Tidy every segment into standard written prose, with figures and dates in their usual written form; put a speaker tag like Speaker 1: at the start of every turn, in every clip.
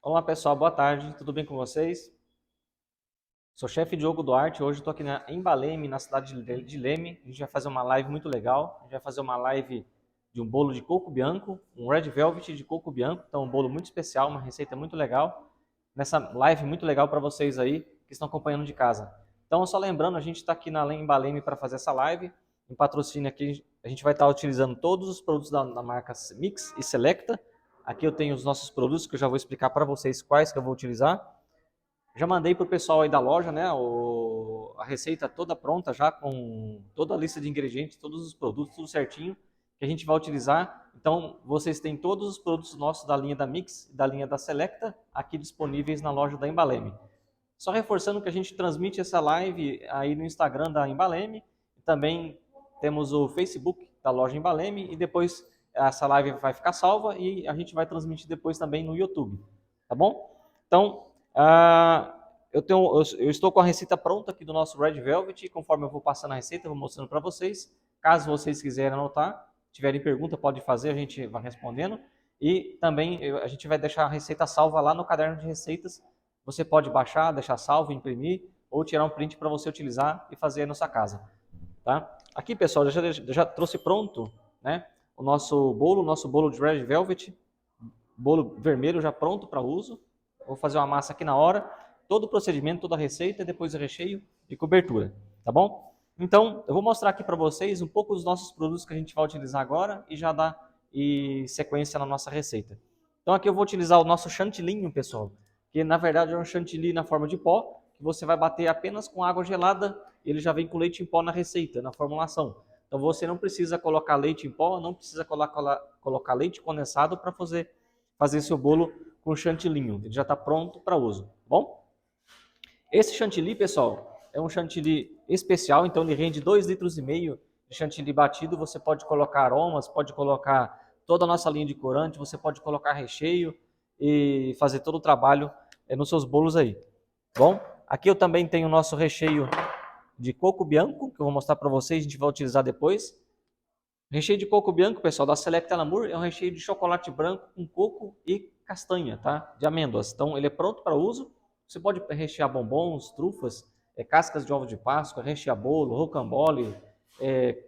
Speaker 1: Olá pessoal, boa tarde, tudo bem com vocês? Sou chefe Diogo Duarte, hoje estou aqui em Baleme, na cidade de Leme. A gente vai fazer uma live muito legal, a gente vai fazer uma live de um bolo de coco bianco, um Red Velvet de coco bianco, então um bolo muito especial, uma receita muito legal, nessa live muito legal para vocês aí que estão acompanhando de casa. Então só lembrando, a gente está aqui em Baleme para fazer essa live, em patrocínio aqui a gente vai estar utilizando todos os produtos da marca Mix e Selecta. Aqui eu tenho os nossos produtos que eu já vou explicar para vocês quais que eu vou utilizar. Já mandei para o pessoal aí da loja, né, a receita toda pronta já com toda a lista de ingredientes, todos os produtos, tudo certinho que a gente vai utilizar. Então vocês têm todos os produtos nossos da linha da Mix e da linha da Selecta aqui disponíveis na loja da Embaleme. Só reforçando que a gente transmite essa live aí no Instagram da Embaleme, também temos o Facebook da loja Embaleme e depois essa live vai ficar salva e a gente vai transmitir depois também no YouTube, tá bom? Então, eu estou com a receita pronta aqui do nosso Red Velvet, conforme eu vou passando a receita, eu vou mostrando para vocês. Caso vocês quiserem anotar, tiverem pergunta, pode fazer, a gente vai respondendo. E também a gente vai deixar a receita salva lá no caderno de receitas. Você pode baixar, deixar salvo, imprimir ou tirar um print para você utilizar e fazer na sua casa. Tá? Aqui, pessoal, já trouxe pronto, né, o nosso bolo de Red Velvet, bolo vermelho já pronto para uso. Vou fazer uma massa aqui na hora, todo o procedimento, toda a receita e depois o recheio e cobertura, tá bom? Então, eu vou mostrar aqui para vocês um pouco dos nossos produtos que a gente vai utilizar agora e já dar sequência na nossa receita. Então aqui eu vou utilizar o nosso chantilinho, pessoal, que na verdade é um chantilly na forma de pó, que você vai bater apenas com água gelada, e ele já vem com leite em pó na receita, na formulação. Então você não precisa colocar leite em pó, não precisa colocar leite condensado para fazer seu bolo com chantilinho. Ele já está pronto para uso, tá bom? Esse chantilly, pessoal, é um chantilly especial, então ele rende 2,5 litros de chantilly batido. Você pode colocar aromas, pode colocar toda a nossa linha de corante, você pode colocar recheio e fazer todo o trabalho nos seus bolos aí. Bom, aqui eu também tenho o nosso recheio de coco bianco, que eu vou mostrar para vocês, a gente vai utilizar depois. Recheio de coco bianco, pessoal, da Selecta Lamour, é um recheio de chocolate branco com coco e castanha, tá? De amêndoas. Então, ele é pronto para uso. Você pode rechear bombons, trufas, cascas de ovo de Páscoa, rechear bolo, rocambole,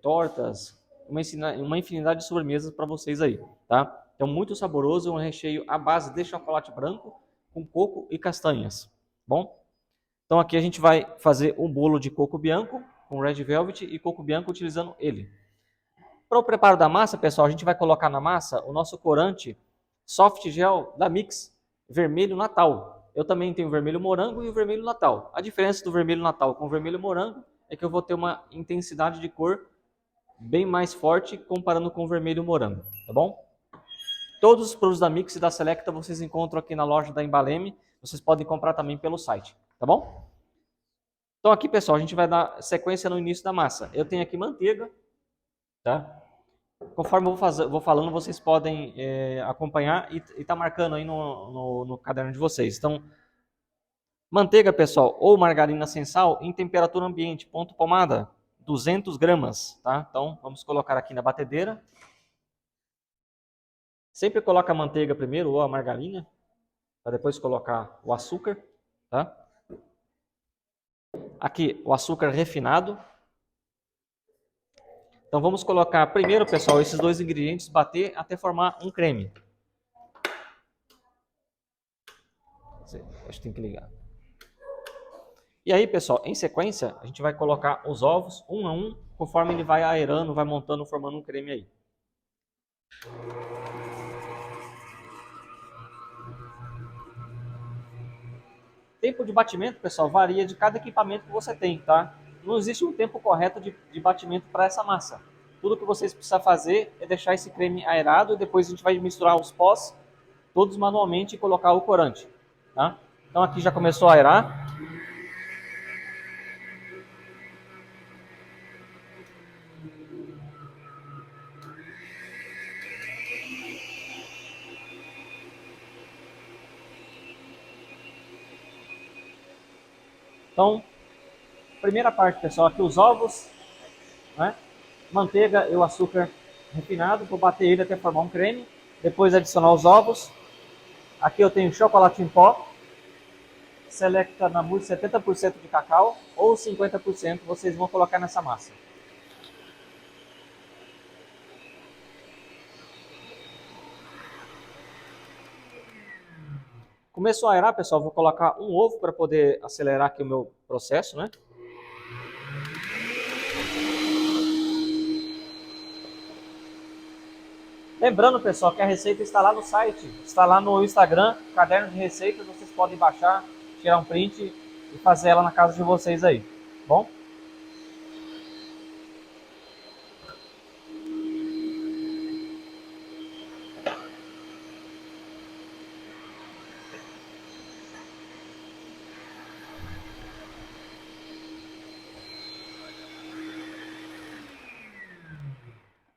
Speaker 1: tortas, uma infinidade de sobremesas para vocês aí, tá? Então, muito saboroso, um recheio à base de chocolate branco com coco e castanhas. Bom? Então, aqui a gente vai fazer um bolo de coco bianco com Red Velvet e coco bianco utilizando ele. Para o preparo da massa, pessoal, a gente vai colocar na massa o nosso corante soft gel da Mix, vermelho Natal. Eu também tenho o vermelho morango e o vermelho Natal. A diferença do vermelho Natal com o vermelho morango é que eu vou ter uma intensidade de cor bem mais forte comparando com o vermelho morango, tá bom? Todos os produtos da Mix e da Selecta vocês encontram aqui na loja da Embaleme. Vocês podem comprar também pelo site, tá bom? Então aqui, pessoal, a gente vai dar sequência no início da massa. Eu tenho aqui manteiga, tá? Conforme eu vou falando, vocês podem acompanhar e tá marcando aí no caderno de vocês. Então, manteiga, pessoal, ou margarina sem sal em temperatura ambiente, ponto pomada, 200 gramas, tá? Então, vamos colocar aqui na batedeira. Sempre coloca a manteiga primeiro ou a margarina, para depois colocar o açúcar, tá? Aqui, o açúcar refinado. Então vamos colocar primeiro, pessoal, esses dois ingredientes, bater até formar um creme. Acho que tem que ligar. E aí, pessoal, em sequência, a gente vai colocar os ovos um a um, conforme ele vai aerando, vai montando, formando um creme aí. Tempo de batimento, pessoal, varia de cada equipamento que você tem, tá? Não existe um tempo correto de batimento para essa massa. Tudo que vocês precisam fazer é deixar esse creme aerado e depois a gente vai misturar os pós, todos manualmente, e colocar o corante, tá? Então aqui já começou a aerar. Então, primeira parte, pessoal, aqui os ovos, né? Manteiga e o açúcar refinado, vou bater ele até formar um creme, depois adicionar os ovos, Aqui eu tenho chocolate em pó, Selecta Namur 70% de cacau ou 50% vocês vão colocar nessa massa. Começou a aerar, pessoal, vou colocar um ovo para poder acelerar aqui o meu processo, né? Lembrando, pessoal, que a receita está lá no site, está lá no Instagram, Caderno de Receitas, vocês podem baixar, tirar um print e fazer ela na casa de vocês aí, bom?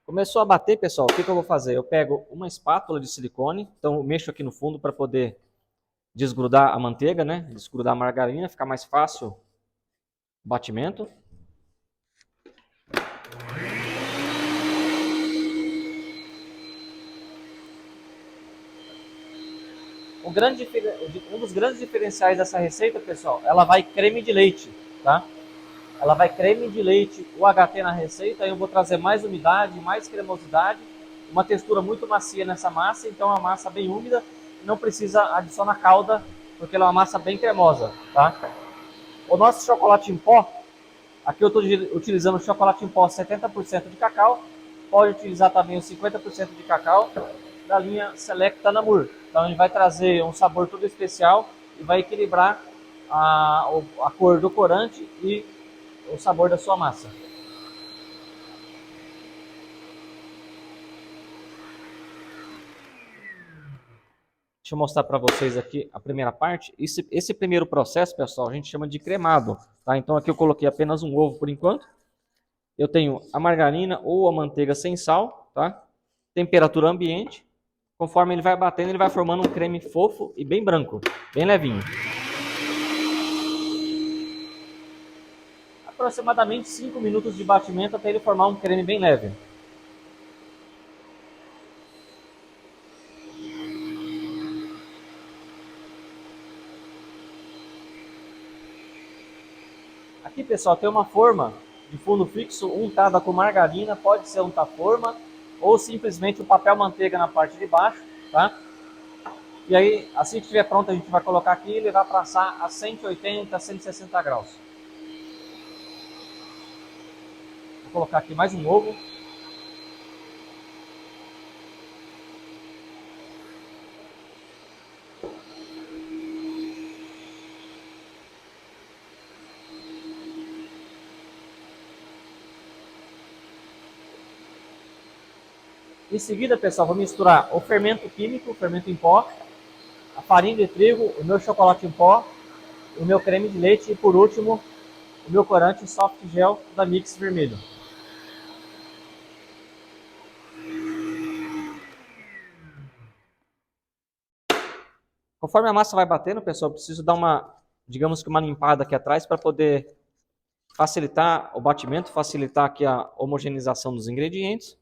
Speaker 1: Começou a bater, pessoal, o que eu vou fazer? Eu pego uma espátula de silicone, então eu mexo aqui no fundo para poder desgrudar a manteiga, né? Desgrudar a margarina, ficar mais fácil o batimento. Um dos grandes diferenciais dessa receita, pessoal, ela vai creme de leite, tá? Ela vai creme de leite, o HT na receita, aí eu vou trazer mais umidade, mais cremosidade, uma textura muito macia nessa massa, então é uma massa bem úmida, não precisa adicionar calda, porque ela é uma massa bem cremosa, tá? O nosso chocolate em pó, aqui eu estou utilizando o chocolate em pó 70% de cacau, pode utilizar também os 50% de cacau da linha Selecta Namur. Então ele vai trazer um sabor todo especial e vai equilibrar a cor do corante e o sabor da sua massa. Deixa eu mostrar para vocês aqui a primeira parte. Esse primeiro processo, pessoal, a gente chama de cremado, tá? Então aqui eu coloquei apenas um ovo por enquanto. Eu tenho a margarina ou a manteiga sem sal, tá? Temperatura ambiente. Conforme ele vai batendo, ele vai formando um creme fofo e bem branco, bem levinho. Aproximadamente 5 minutos de batimento até ele formar um creme bem leve. Aqui, pessoal, tem uma forma de fundo fixo untada com margarina, pode ser untaforma ou simplesmente o papel manteiga na parte de baixo, tá? E aí, assim que estiver pronto, a gente vai colocar aqui e ele vai passar a 180, 160 graus. Vou colocar aqui mais um ovo. Em seguida, pessoal, vou misturar o fermento químico, o fermento em pó, a farinha de trigo, o meu chocolate em pó, o meu creme de leite e, por último, o meu corante soft gel da Mix Vermelho. Conforme a massa vai batendo, pessoal, eu preciso dar uma, digamos que uma limpada aqui atrás para poder facilitar o batimento, facilitar aqui a homogeneização dos ingredientes.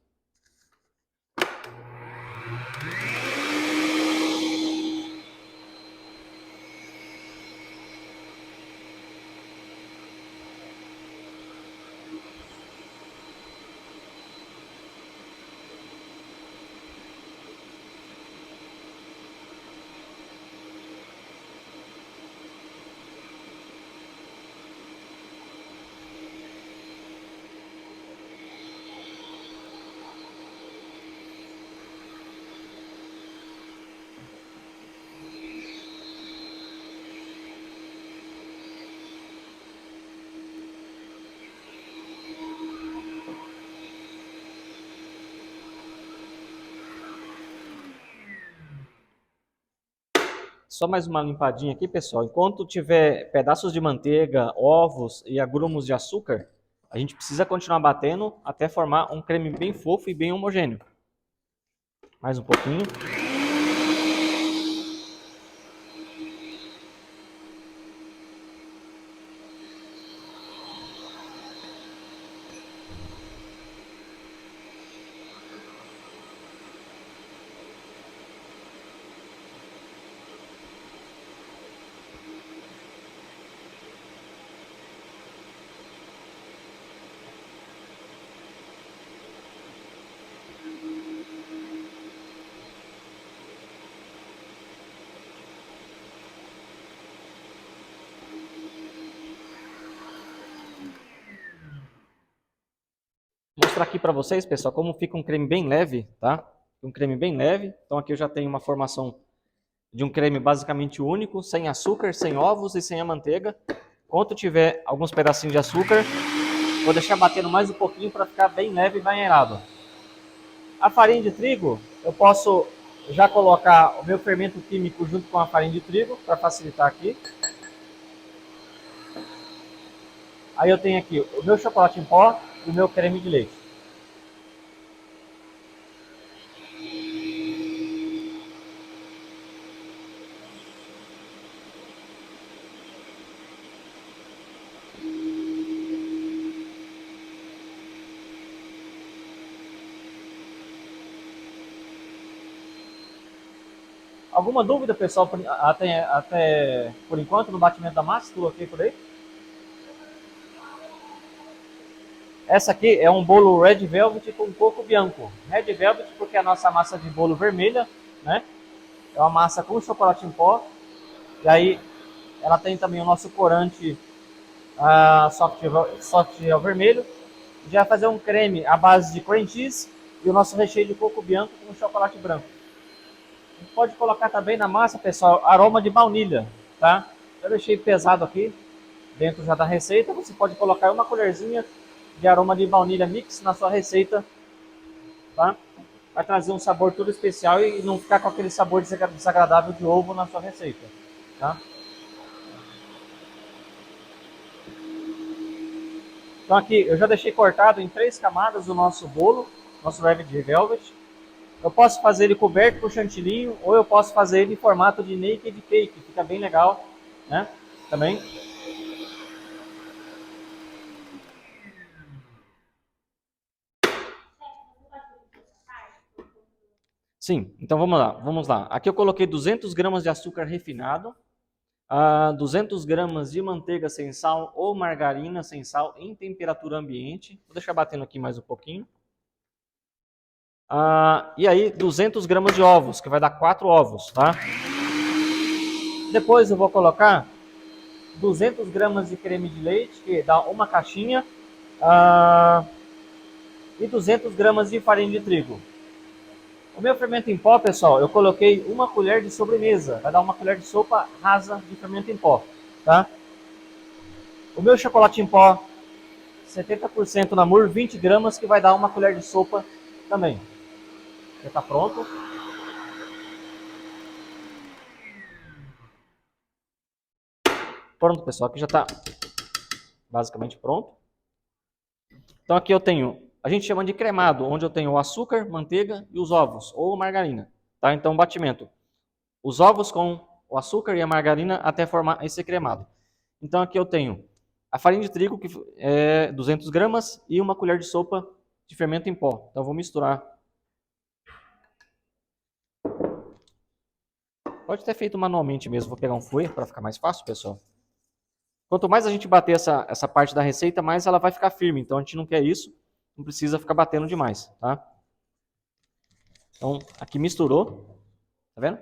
Speaker 1: Só mais uma limpadinha aqui, pessoal. Enquanto tiver pedaços de manteiga, ovos e agrumos de açúcar, a gente precisa continuar batendo até formar um creme bem fofo e bem homogêneo. Mais um pouquinho. mostrar aqui para vocês, pessoal, como fica um creme bem leve, tá? Um creme bem leve. Então aqui eu já tenho uma formação de um creme basicamente único, sem açúcar, sem ovos e sem a manteiga. Quando tiver alguns pedacinhos de açúcar, vou deixar batendo mais um pouquinho para ficar bem leve e banheirado. A farinha de trigo, eu posso já colocar o meu fermento químico junto com a farinha de trigo, para facilitar aqui. Aí eu tenho aqui o meu chocolate em pó e o meu creme de leite. Alguma dúvida, pessoal, até por enquanto no batimento da massa? Tudo ok por aí? Essa aqui é um bolo Red Velvet com coco bianco. Red Velvet porque é a nossa massa de bolo vermelha, né? É uma massa com chocolate em pó. E aí ela tem também o nosso corante soft gel vermelho. A gente vai fazer um creme à base de cream cheese e o nosso recheio de coco bianco com chocolate branco. A gente pode colocar também na massa, pessoal, aroma de baunilha, tá? Eu deixei pesado aqui, dentro já da receita. Você pode colocar uma colherzinha de aroma de baunilha mix na sua receita, tá? Vai trazer um sabor todo especial e não ficar com aquele sabor desagradável de ovo na sua receita, tá? Então aqui eu já deixei cortado em 3 camadas o nosso bolo, nosso Red Velvet. Eu posso fazer ele coberto com chantilly ou eu posso fazer ele em formato de naked cake, fica bem legal, né? Também. Sim, então vamos lá. Aqui eu coloquei 200 gramas de açúcar refinado, 200 gramas de manteiga sem sal ou margarina sem sal em temperatura ambiente. Vou deixar batendo aqui mais um pouquinho. E aí 200 gramas de ovos, que vai dar 4 ovos, tá? Depois eu vou colocar 200 gramas de creme de leite, que dá uma caixinha, e 200 gramas de farinha de trigo. O meu fermento em pó, pessoal, eu coloquei uma colher de sobremesa, vai dar uma colher de sopa rasa de fermento em pó, tá? O meu chocolate em pó, 70% Namur, 20 gramas, que vai dar uma colher de sopa também. Já está pronto. Pronto, pessoal, aqui já está basicamente pronto. Então aqui eu tenho, a gente chama de cremado, onde eu tenho o açúcar, manteiga e os ovos, ou margarina, tá? Então batimento, os ovos com o açúcar e a margarina até formar esse cremado. Então aqui eu tenho a farinha de trigo, que é 200 gramas, e uma colher de sopa de fermento em pó. Então eu vou misturar. Pode ter feito manualmente mesmo, vou pegar um fouet para ficar mais fácil, pessoal. Quanto mais a gente bater essa parte da receita, mais ela vai ficar firme. Então a gente não quer isso, não precisa ficar batendo demais, tá? Então aqui misturou, tá vendo?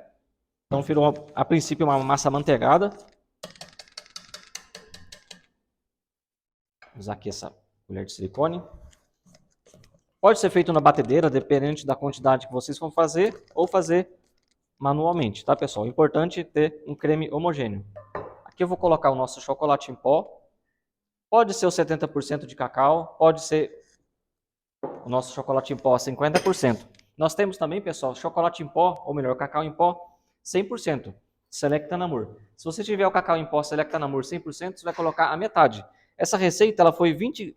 Speaker 1: Então virou a princípio uma massa amanteigada. Vou usar aqui essa colher de silicone. Pode ser feito na batedeira, dependente da quantidade que vocês vão fazer, ou fazer manualmente, tá, pessoal? O importante é ter um creme homogêneo. Aqui eu vou colocar o nosso chocolate em pó. Pode ser o 70% de cacau, pode ser o nosso chocolate em pó 50%. Nós temos também, pessoal, chocolate em pó, ou melhor, cacau em pó 100%, Selecta Namur. Se você tiver o cacau em pó Selecta Namur 100%, você vai colocar a metade. Essa receita ela foi 20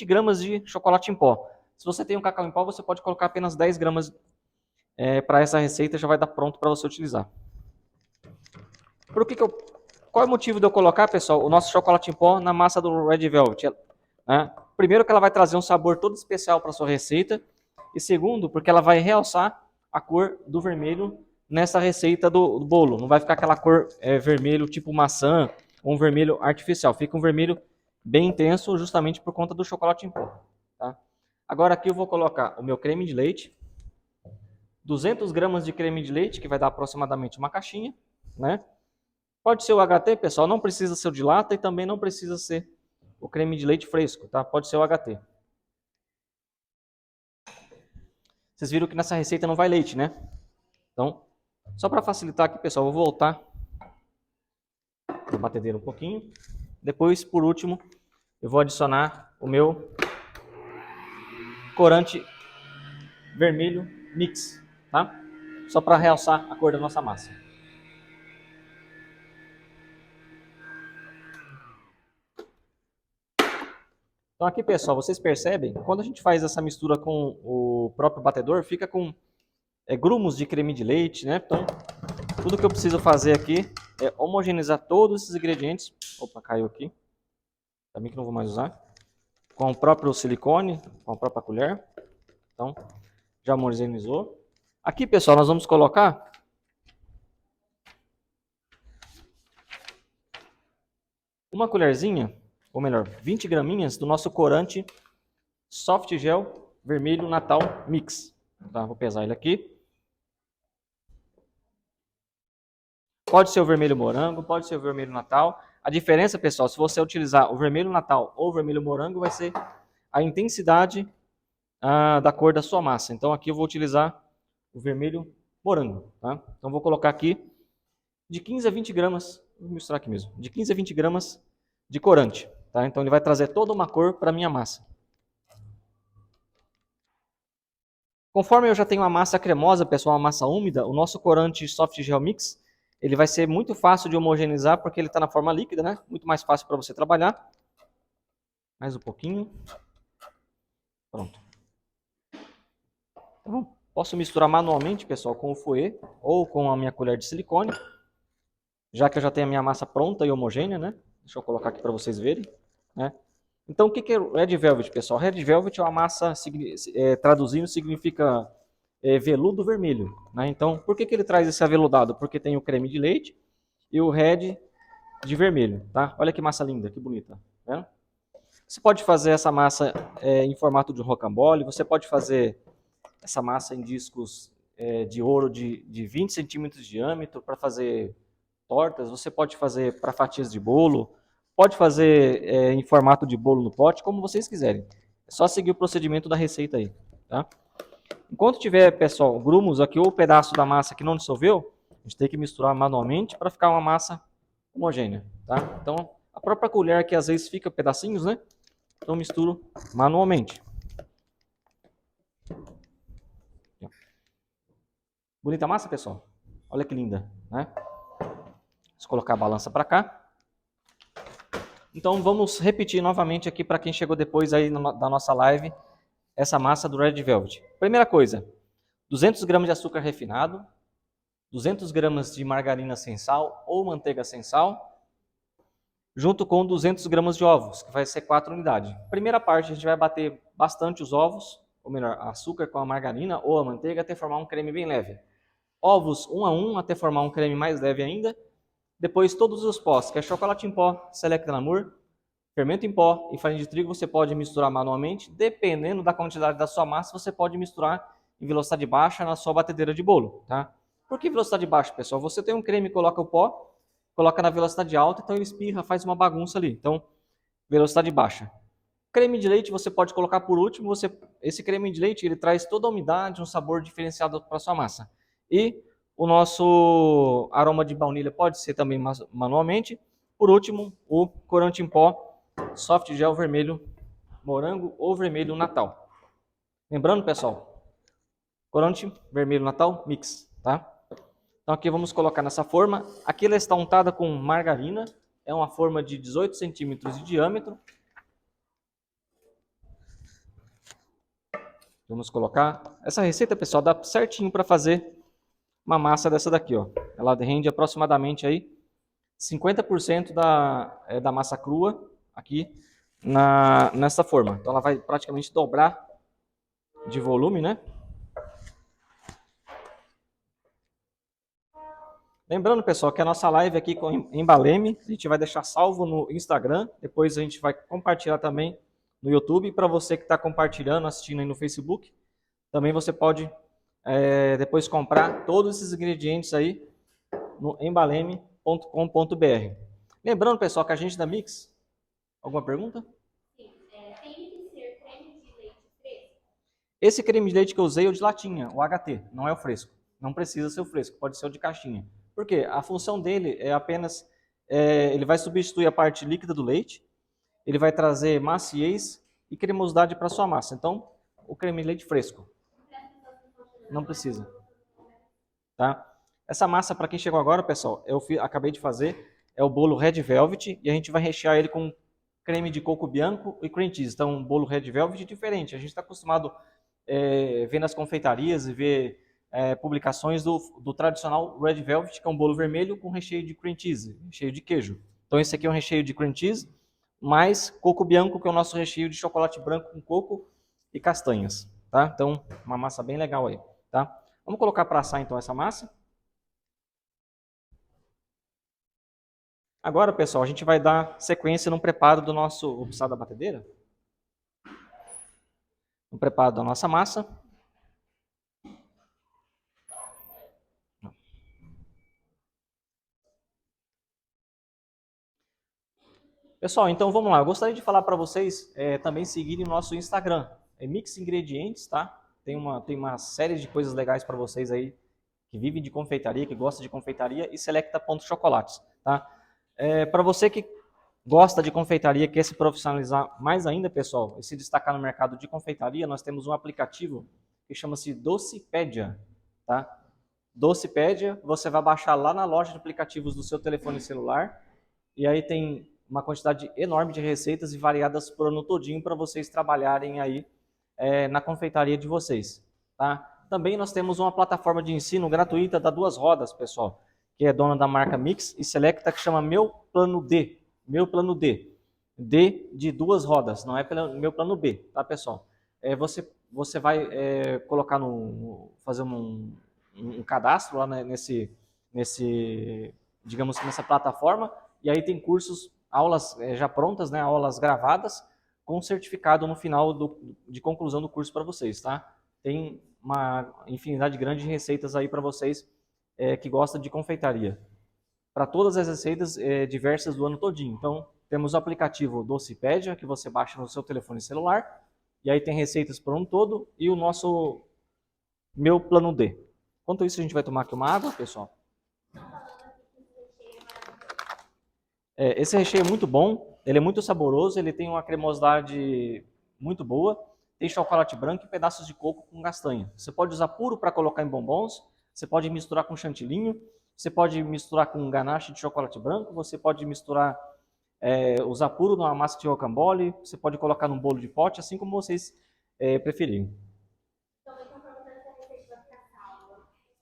Speaker 1: gramas de chocolate em pó. Se você tem um cacau em pó, você pode colocar apenas 10 gramas para essa receita, já vai dar pronto para você utilizar. Qual é o motivo de eu colocar, pessoal, o nosso chocolate em pó na massa do Red Velvet? Primeiro que ela vai trazer um sabor todo especial para a sua receita, e segundo, porque ela vai realçar a cor do vermelho nessa receita do bolo. Não vai ficar aquela cor vermelho tipo maçã, ou um vermelho artificial. Fica um vermelho bem intenso justamente por conta do chocolate em pó. Tá? Agora aqui eu vou colocar o meu creme de leite, 200 gramas de creme de leite, que vai dar aproximadamente uma caixinha, né? Pode ser o HT, pessoal, não precisa ser o de lata e também não precisa ser o creme de leite fresco, tá? Pode ser o HT. Vocês viram que nessa receita não vai leite, né? Então, só para facilitar aqui, pessoal, eu vou voltar a batedeira um pouquinho. Depois, por último, eu vou adicionar o meu corante vermelho mix, tá? Só para realçar a cor da nossa massa. Então aqui, pessoal, vocês percebem, quando a gente faz essa mistura com o próprio batedor, fica com grumos de creme de leite, né? Então, tudo que eu preciso fazer aqui é homogeneizar todos esses ingredientes. Opa, caiu aqui. Também que não vou mais usar. Com o próprio silicone, com a própria colher. Então, já homogeneizou. Aqui, pessoal, nós vamos colocar uma colherzinha, ou melhor, 20 graminhas do nosso corante Soft Gel Vermelho Natal Mix. Tá, vou pesar ele aqui. Pode ser o vermelho morango, pode ser o vermelho natal. A diferença, pessoal, se você utilizar o vermelho natal ou o vermelho morango, vai ser a intensidade da cor da sua massa. Então aqui eu vou utilizar o vermelho morango. Tá? Então vou colocar aqui de 15 a 20 gramas, vou misturar aqui mesmo, de 15 a 20 gramas de corante. Tá? Então ele vai trazer toda uma cor para a minha massa. Conforme eu já tenho uma massa cremosa, pessoal, uma massa úmida, o nosso corante Soft Gel Mix, ele vai ser muito fácil de homogeneizar porque ele está na forma líquida, né? Muito mais fácil para você trabalhar. Mais um pouquinho. Pronto. Então, posso misturar manualmente, pessoal, com o fouet ou com a minha colher de silicone. Já que eu já tenho a minha massa pronta e homogênea, né? Deixa eu colocar aqui para vocês verem, né? Então, o que é Red Velvet, pessoal? Red Velvet é uma massa, traduzindo, significa veludo vermelho. Né? Então, por que ele traz esse aveludado? Porque tem o creme de leite e o red de vermelho. Tá? Olha que massa linda, que bonita. Né? Você pode fazer essa massa em formato de rocambole, você pode fazer essa massa em discos de ouro de 20 centímetros de diâmetro para fazer tortas, você pode fazer para fatias de bolo, pode fazer em formato de bolo no pote, como vocês quiserem. É só seguir o procedimento da receita aí, tá? Enquanto tiver, pessoal, grumos aqui ou pedaço da massa que não dissolveu, a gente tem que misturar manualmente para ficar uma massa homogênea, tá? Então, a própria colher que às vezes fica pedacinhos, né? Então, misturo manualmente. Bonita a massa, pessoal? Olha que linda, né? Vamos colocar a balança para cá. Então vamos repetir novamente aqui para quem chegou depois aí da nossa live, essa massa do Red Velvet. Primeira coisa, 200 gramas de açúcar refinado, 200 gramas de margarina sem sal ou manteiga sem sal, junto com 200 gramas de ovos, que vai ser 4 unidades. Primeira parte, a gente vai bater bastante os ovos, ou melhor, açúcar com a margarina ou a manteiga até formar um creme bem leve. Ovos 1 a 1 até formar um creme mais leve ainda. Depois todos os pós, que é chocolate em pó, Select Glamour, fermento em pó e farinha de trigo, você pode misturar manualmente. Dependendo da quantidade da sua massa, você pode misturar em velocidade baixa na sua batedeira de bolo. Tá? Por que velocidade baixa, pessoal? Você tem um creme, coloca o pó, coloca na velocidade alta, então ele espirra, faz uma bagunça ali. Então, velocidade baixa. Creme de leite você pode colocar por último. Esse creme de leite ele traz toda a umidade, um sabor diferenciado para a sua massa. E o nosso aroma de baunilha pode ser também manualmente. Por último, o corante em pó, soft gel vermelho morango ou vermelho natal. Lembrando, pessoal, corante vermelho natal mix, tá? Então aqui vamos colocar nessa forma. Aqui ela está untada com margarina. É uma forma de 18 centímetros de diâmetro. Vamos colocar. Essa receita, pessoal, dá certinho para fazer uma massa dessa daqui, ó. Ela rende aproximadamente aí 50% da massa crua aqui nessa forma. Então ela vai praticamente dobrar de volume, né? Lembrando, pessoal, que a nossa live aqui com Embaleme, a gente vai deixar salvo no Instagram, depois a gente vai compartilhar também no YouTube. E para você que está compartilhando, assistindo aí no Facebook, também você pode depois comprar todos esses ingredientes aí no embaleme.com.br. Lembrando, pessoal, que a gente da Mix... Alguma pergunta?
Speaker 2: Sim, tem que ser creme de leite fresco?
Speaker 1: Esse creme de leite que eu usei é o de latinha, o HT, não é o fresco. Não precisa ser o fresco, pode ser o de caixinha. Por quê? A função dele é apenas, ele vai substituir a parte líquida do leite, ele vai trazer maciez e cremosidade para sua massa. Então, o creme de leite fresco. Não precisa. Tá? Essa massa, para quem chegou agora, pessoal, acabei de fazer, é o bolo Red Velvet e a gente vai rechear ele com creme de coco bianco e cream cheese. Então, um bolo Red Velvet diferente. A gente está acostumado ver nas confeitarias e ver publicações do tradicional Red Velvet, que é um bolo vermelho com recheio de cream cheese, recheio de queijo. Então, esse aqui é um recheio de cream cheese, mais coco bianco, que é o nosso recheio de chocolate branco com coco e castanhas. Tá? Então, uma massa bem legal aí. Tá? Vamos colocar para assar então essa massa. Agora, pessoal, a gente vai dar sequência no preparo do nosso... Vou precisar da batedeira? No preparo da nossa massa. Pessoal, então vamos lá. Eu gostaria de falar para vocês também seguirem o nosso Instagram. É Mix Ingredientes, tá? Tem uma série de coisas legais para vocês aí que vivem de confeitaria, que gostam de confeitaria, e Selecta.chocolates, tá? Para você que gosta de confeitaria, quer se profissionalizar mais ainda, pessoal, e se destacar no mercado de confeitaria, nós temos um aplicativo que chama-se Docipédia, tá? Docipédia, você vai baixar lá na loja de aplicativos do seu telefone celular, e aí tem uma quantidade enorme de receitas e variadas por ano todinho para vocês trabalharem aí na confeitaria de vocês, tá? Também nós temos uma plataforma de ensino gratuita da Duas Rodas, pessoal, que é dona da marca Mix e Selecta, que chama Meu Plano D. Meu Plano D. D de duas rodas, não é pelo Meu Plano B, tá, pessoal? Você vai colocar fazer um cadastro lá digamos, nessa plataforma, e aí tem cursos, aulas já prontas, né, aulas gravadas, com certificado no final de conclusão do curso para vocês, tá? Tem uma infinidade grande de receitas aí para vocês que gostam de confeitaria. Para todas as receitas diversas do ano todinho. Então, temos o aplicativo Docipédia, que você baixa no seu telefone celular, e aí tem receitas por ano todo, e o nosso Meu Plano D. Enquanto isso, a gente vai tomar aqui uma água, pessoal. Esse recheio é muito bom, ele é muito saboroso, ele tem uma cremosidade muito boa, tem chocolate branco e pedaços de coco com castanha. Você pode usar puro para colocar em bombons, você pode misturar com chantilinho, você pode misturar com ganache de chocolate branco, você pode misturar, usar puro numa massa de rocambole, você pode colocar num bolo de pote, assim como vocês preferirem.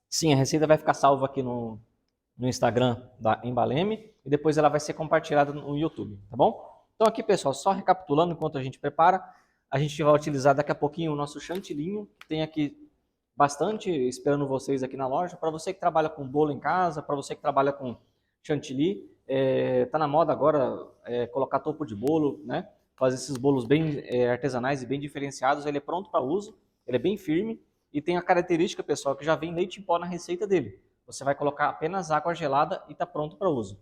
Speaker 1: Sim, a receita vai ficar salva aqui no Instagram da Embaleme e depois ela vai ser compartilhada no YouTube, tá bom? Então aqui, pessoal, só recapitulando enquanto a gente prepara, a gente vai utilizar daqui a pouquinho o nosso chantilinho, que tem aqui bastante esperando vocês aqui na loja. Para você que trabalha com bolo em casa, para você que trabalha com chantilly, tá na moda agora colocar topo de bolo, né? Fazer esses bolos bem artesanais e bem diferenciados. Ele é pronto para uso, ele é bem firme e tem a característica, pessoal, que já vem leite em pó na receita dele. Você vai colocar apenas água gelada e está pronto para uso.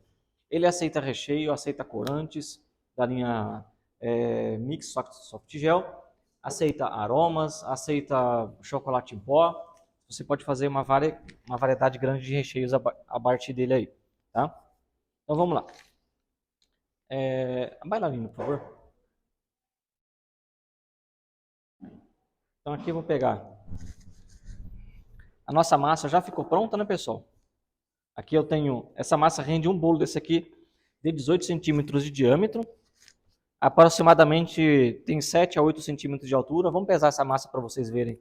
Speaker 1: Ele aceita recheio, aceita corantes da linha Mix Soft Gel, aceita aromas, aceita chocolate em pó. Você pode fazer uma variedade grande de recheios a partir dele aí, tá? Então vamos lá. A bailarina, por favor. Então aqui eu vou pegar. A nossa massa já ficou pronta, né, pessoal? Aqui eu tenho, essa massa rende um bolo desse aqui de 18 centímetros de diâmetro. Aproximadamente tem 7 a 8 centímetros de altura. Vamos pesar essa massa para vocês verem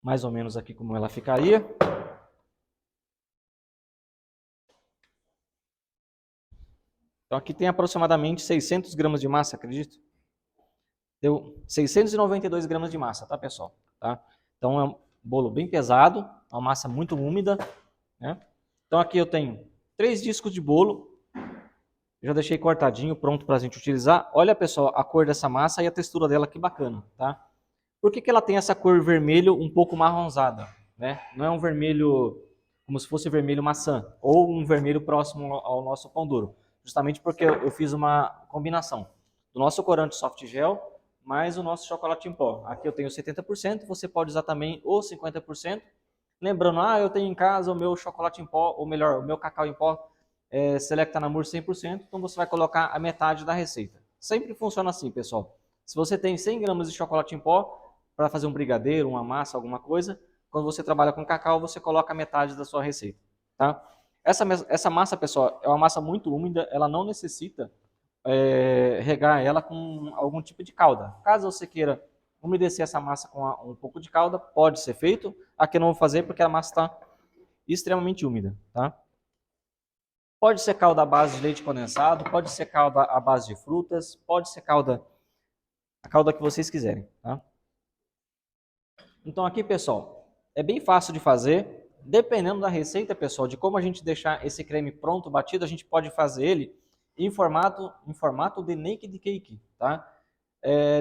Speaker 1: mais ou menos aqui como ela ficaria. Então aqui tem aproximadamente 600 gramas de massa, acredito? Deu 692 gramas de massa, tá, pessoal? Tá? Então é um bolo bem pesado, uma massa muito úmida, né? Então aqui eu tenho 3 discos de bolo. Já deixei cortadinho, pronto para a gente utilizar. Olha, pessoal, a cor dessa massa e a textura dela, que bacana, tá? Por que ela tem essa cor vermelho um pouco marronzada, né? Não é um vermelho como se fosse vermelho maçã, ou um vermelho próximo ao nosso pão duro. Justamente porque eu fiz uma combinação do nosso corante soft gel mais o nosso chocolate em pó. Aqui eu tenho 70%, você pode usar também os 50%. Lembrando, eu tenho em casa o meu chocolate em pó, ou melhor, o meu cacau em pó Selecta Namur 100%, então você vai colocar a metade da receita. Sempre funciona assim, pessoal. Se você tem 100 gramas de chocolate em pó, para fazer um brigadeiro, uma massa, alguma coisa, quando você trabalha com cacau, você coloca a metade da sua receita. Tá? Essa massa, pessoal, é uma massa muito úmida, ela não necessita regar ela com algum tipo de calda. Caso você queira umedecer essa massa com um pouco de calda, pode ser feito. Aqui eu não vou fazer porque a massa está extremamente úmida. Tá? Pode ser calda à base de leite condensado, pode ser calda à base de frutas, pode ser a calda que vocês quiserem. Tá? Então aqui, pessoal, é bem fácil de fazer. Dependendo da receita, pessoal, de como a gente deixar esse creme pronto, batido, a gente pode fazer ele em formato de naked cake, tá?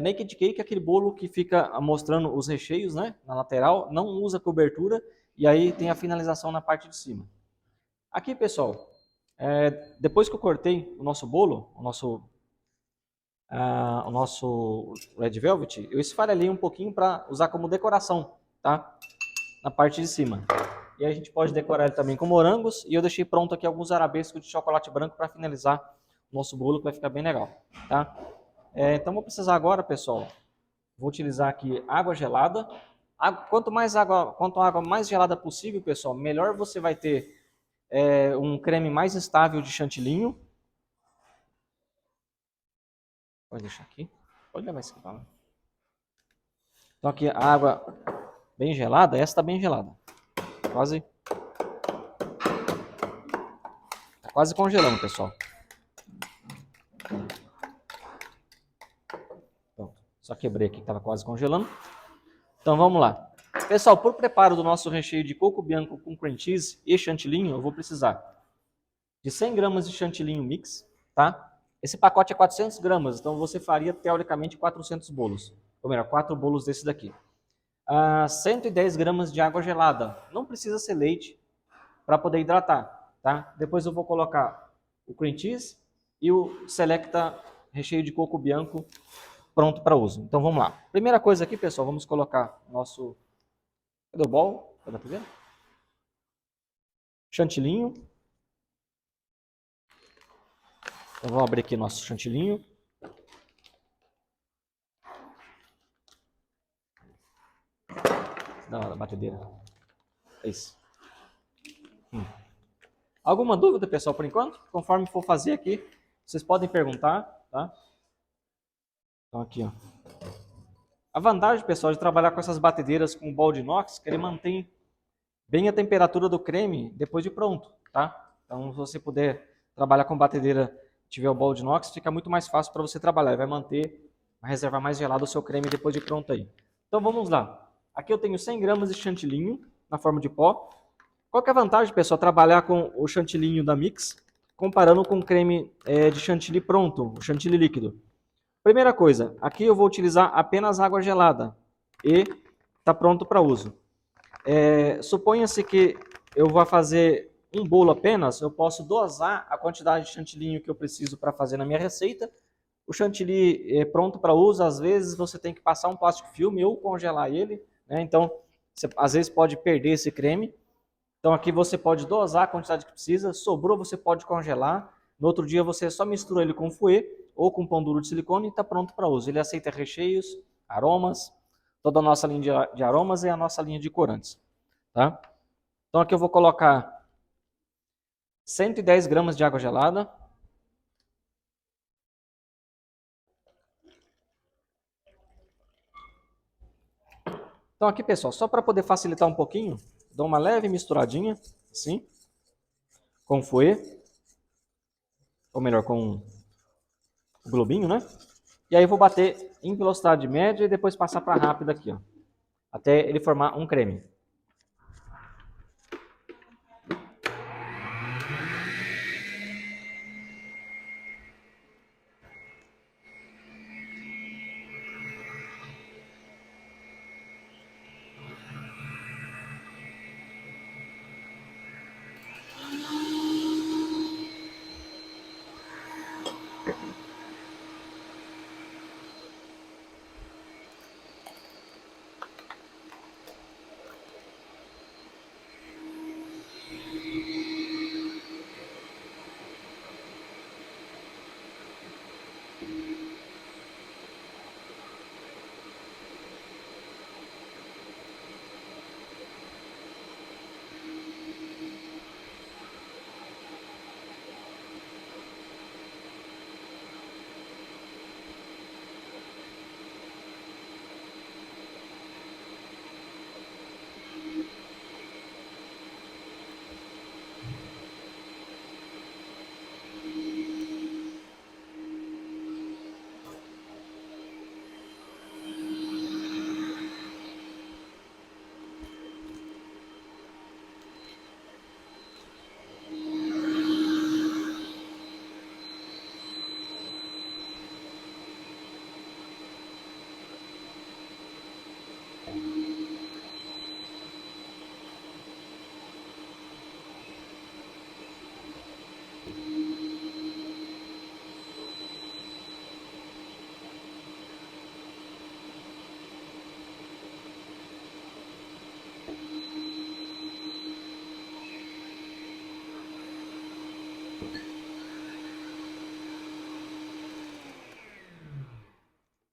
Speaker 1: Naked cake é aquele bolo que fica mostrando os recheios, né, na lateral, não usa cobertura e aí tem a finalização na parte de cima. Aqui, pessoal, depois que eu cortei o nosso bolo, o nosso Red Velvet, eu esfarelei um pouquinho para usar como decoração, tá? Na parte de cima. E aí a gente pode decorar ele também com morangos. E eu deixei pronto aqui alguns arabescos de chocolate branco para finalizar o nosso bolo, que vai ficar bem legal, tá? Então vou precisar agora, pessoal, vou utilizar aqui água gelada. Quanto água mais gelada possível, pessoal, melhor você vai ter um creme mais estável de chantilinho. Pode deixar aqui. Pode levar isso aqui para lá. Então aqui a água bem gelada, essa está bem gelada. Quase congelando, pessoal. Pronto. Só quebrei aqui que estava quase congelando. Então vamos lá. Pessoal, para o preparo do nosso recheio de coco bianco com cream cheese e chantilly, eu vou precisar de 100 gramas de chantilly mix, tá? Esse pacote é 400 gramas, então você faria teoricamente 400 bolos. Ou melhor, 4 bolos desse daqui. 110 gramas de água gelada. Não precisa ser leite para poder hidratar, tá? Depois eu vou colocar o cream cheese e o Selecta recheio de coco bianco pronto para uso. Então vamos lá. Primeira coisa aqui, pessoal, vamos colocar nosso... Cadê o bol? Cadê a primeira? Chantilinho. Então vamos abrir aqui nosso chantilinho. Dá uma batedeira. É isso. Alguma dúvida, pessoal, por enquanto? Conforme for fazer aqui, vocês podem perguntar, tá? Então aqui, ó. A vantagem, pessoal, de trabalhar com essas batedeiras com bol de inox, que ele mantém bem a temperatura do creme depois de pronto, tá? Então, se você puder trabalhar com batedeira, tiver o bol de inox, fica muito mais fácil para você trabalhar. Vai reservar mais gelado o seu creme depois de pronto aí. Então, vamos lá. Aqui eu tenho 100 gramas de chantilinho na forma de pó. Qual que é a vantagem, pessoal, trabalhar com o chantilinho da Mix, comparando com o creme de chantilly pronto, o chantilly líquido? Primeira coisa, aqui eu vou utilizar apenas água gelada e está pronto para uso. Suponha-se que eu vou fazer um bolo apenas, eu posso dosar a quantidade de chantilly que eu preciso para fazer na minha receita. O chantilly pronto para uso, às vezes você tem que passar um plástico filme ou congelar ele, né? Então você às vezes pode perder esse creme. Então aqui você pode dosar a quantidade que precisa, sobrou você pode congelar. No outro dia você só mistura ele com fouet ou com pão duro de silicone e está pronto para uso. Ele aceita recheios, aromas, toda a nossa linha de aromas e a nossa linha de corantes. Tá? Então aqui eu vou colocar 110 gramas de água gelada. Então aqui, pessoal, só para poder facilitar um pouquinho, dou uma leve misturadinha, assim, com fouet, ou melhor, com o globinho, né? E aí eu vou bater em velocidade média e depois passar para rápida aqui, ó, até ele formar um creme.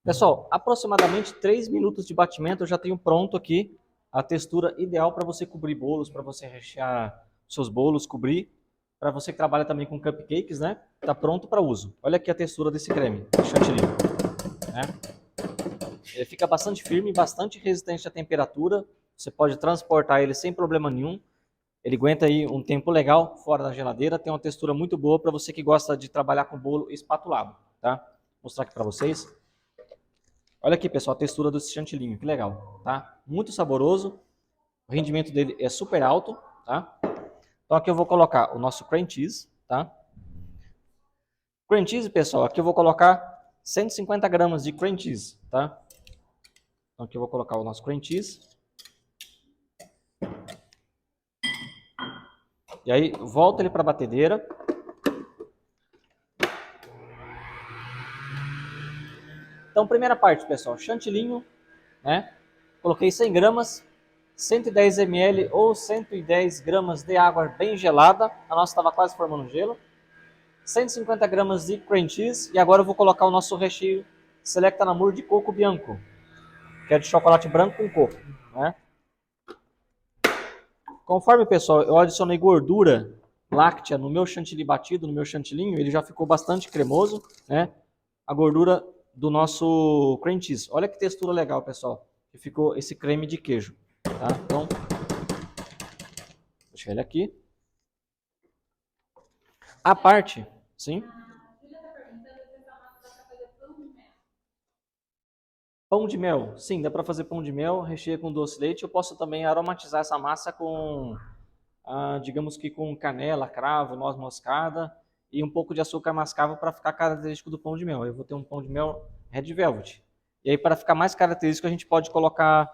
Speaker 1: Pessoal, aproximadamente 3 minutos de batimento eu já tenho pronto aqui a textura ideal para você cobrir bolos, para você rechear seus bolos, cobrir. Para você que trabalha também com cupcakes, né? Tá pronto para uso. Olha aqui a textura desse creme, chantilly, né? Ele fica bastante firme, bastante resistente à temperatura. Você pode transportar ele sem problema nenhum. Ele aguenta aí um tempo legal fora da geladeira. Tem uma textura muito boa para você que gosta de trabalhar com bolo espatulado, tá? Vou mostrar aqui para vocês. Olha aqui, pessoal, a textura desse chantilly, que legal, tá? Muito saboroso. O rendimento dele é super alto, tá? Então aqui eu vou colocar o nosso cream cheese, tá? Cream cheese, pessoal, aqui eu vou colocar 150 gramas de cream cheese, tá? Então aqui eu vou colocar o nosso cream cheese. E aí, volta ele para a batedeira. Então, primeira parte, pessoal, chantilly, né? Coloquei 100 gramas, 110 ml ou 110 gramas de água bem gelada. A nossa estava quase formando gelo. 150 gramas de cream cheese. E agora eu vou colocar o nosso recheio Selecta Namur de coco bianco, que é de chocolate branco com coco, né? Conforme, pessoal, eu adicionei gordura láctea no meu chantilly batido, no meu chantilly, ele já ficou bastante cremoso, né? A gordura do nosso cream cheese. Olha que textura legal, pessoal, que ficou esse creme de queijo, tá? Então, deixa ele aqui. A parte, sim? Pão de mel. Sim, dá para fazer pão de mel, recheia com doce de leite. Eu posso também aromatizar essa massa com, digamos que com canela, cravo, noz moscada e um pouco de açúcar mascavo para ficar característico do pão de mel. Eu vou ter um pão de mel Red Velvet. E aí, para ficar mais característico, a gente pode colocar,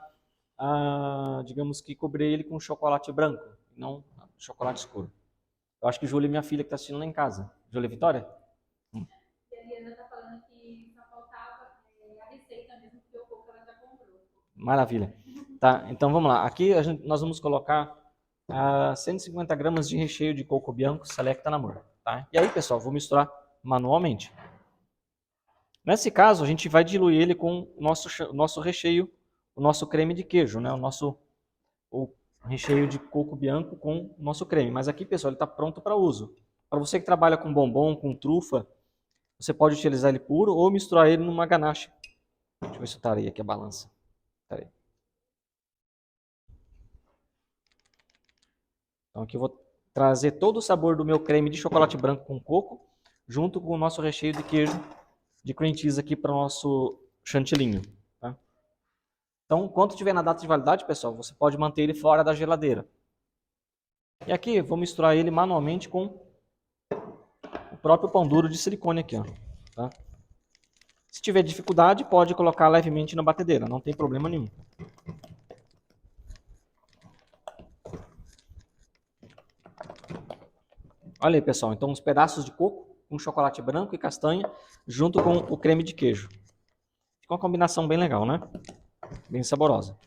Speaker 1: digamos que cobrir ele com chocolate branco, não chocolate escuro. Eu acho que Júlia é minha filha que está assistindo lá em casa. Júlia Vitória?
Speaker 2: E a Liana está falando que só faltava a receita mesmo, porque o coco ela já comprou.
Speaker 1: Maravilha. Tá, então vamos lá. Aqui nós vamos colocar 150 gramas de recheio de coco bianco Selecta Namur. Tá? E aí, pessoal, vou misturar manualmente. Nesse caso, a gente vai diluir ele com o nosso recheio, o nosso creme de queijo, né? O recheio de coco bianco com o nosso creme. Mas aqui, pessoal, ele está pronto para uso. Para você que trabalha com bombom, com trufa, você pode utilizar ele puro ou misturar ele numa ganache. Deixa eu ver se eu tarei aqui a balança. Tarei. Então aqui eu vou trazer todo o sabor do meu creme de chocolate branco com coco, junto com o nosso recheio de queijo de cream cheese aqui para o nosso chantilly. Tá? Então, quando tiver na data de validade, pessoal, você pode manter ele fora da geladeira. E aqui eu vou misturar ele manualmente com o próprio pão duro de silicone aqui, ó. Tá? Se tiver dificuldade, pode colocar levemente na batedeira, não tem problema nenhum. Olha aí, pessoal, então uns pedaços de coco com chocolate branco e castanha, junto com o creme de queijo. Fica uma combinação bem legal, né? Bem saborosa.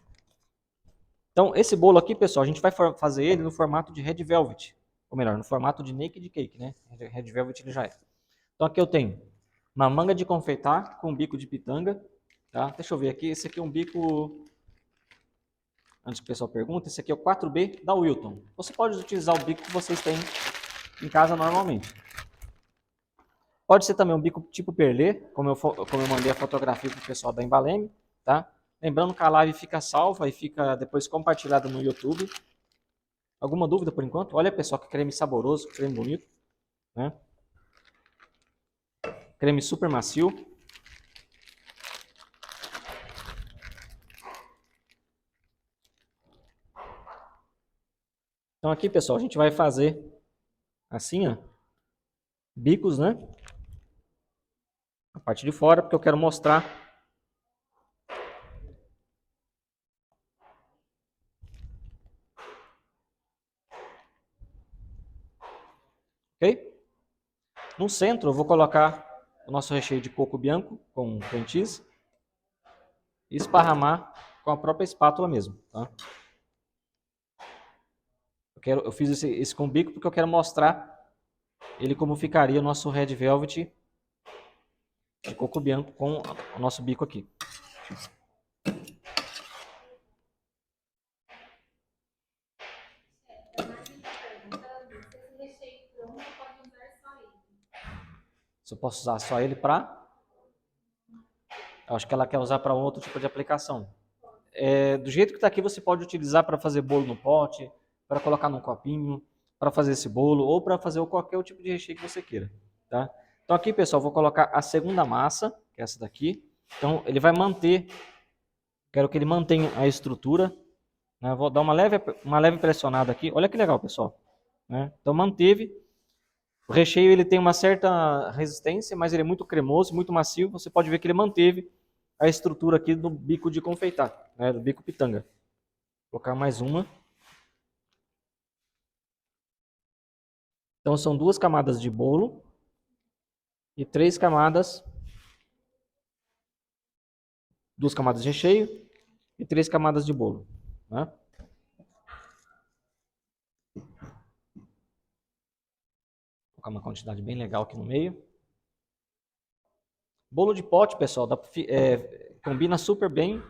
Speaker 1: Então, esse bolo aqui, pessoal, a gente vai fazer ele no formato de Red Velvet. Ou melhor, no formato de Naked Cake, né? Red Velvet ele já é. Então, aqui eu tenho uma manga de confeitar com bico de pitanga. Tá? Deixa eu ver aqui. Esse aqui é um bico... Antes que o pessoal pergunte, esse aqui é o 4B da Wilton. Você pode utilizar o bico que vocês têm em casa normalmente. Pode ser também um bico tipo perlê, como eu mandei a fotografia para o pessoal da Embaleme, tá? Lembrando que a live fica salva e fica depois compartilhada no YouTube. Alguma dúvida por enquanto? Olha, pessoal, que creme saboroso, creme bonito, né? Creme super macio. Então aqui, pessoal, a gente vai fazer assim, ó, bicos, né? A parte de fora, porque eu quero mostrar ok? No centro eu vou colocar o nosso recheio de coco bianco com cream cheese e esparramar com a própria espátula mesmo, tá? Eu fiz esse com bico porque eu quero mostrar ele como ficaria o nosso Red Velvet de coco bianco com o nosso bico aqui. Se eu posso usar só ele para... Eu acho que ela quer usar para outro tipo de aplicação. Do jeito que está aqui, você pode utilizar para fazer bolo no pote, para colocar num copinho, para fazer esse bolo, ou para fazer qualquer tipo de recheio que você queira. Tá? Então aqui, pessoal, vou colocar a segunda massa, que é essa daqui. Então ele vai manter, quero que ele mantenha a estrutura. Né? Vou dar uma leve pressionada aqui. Olha que legal, pessoal. Né? Então manteve. O recheio ele tem uma certa resistência, mas ele é muito cremoso, muito macio. Você pode ver que ele manteve a estrutura aqui do bico de confeitar, né? Do bico pitanga. Vou colocar mais uma. Então são 2 camadas de bolo e 3 camadas, 2 camadas de recheio e 3 camadas de bolo. Né? Vou colocar uma quantidade bem legal aqui no meio. Bolo de pote, pessoal, combina super bem,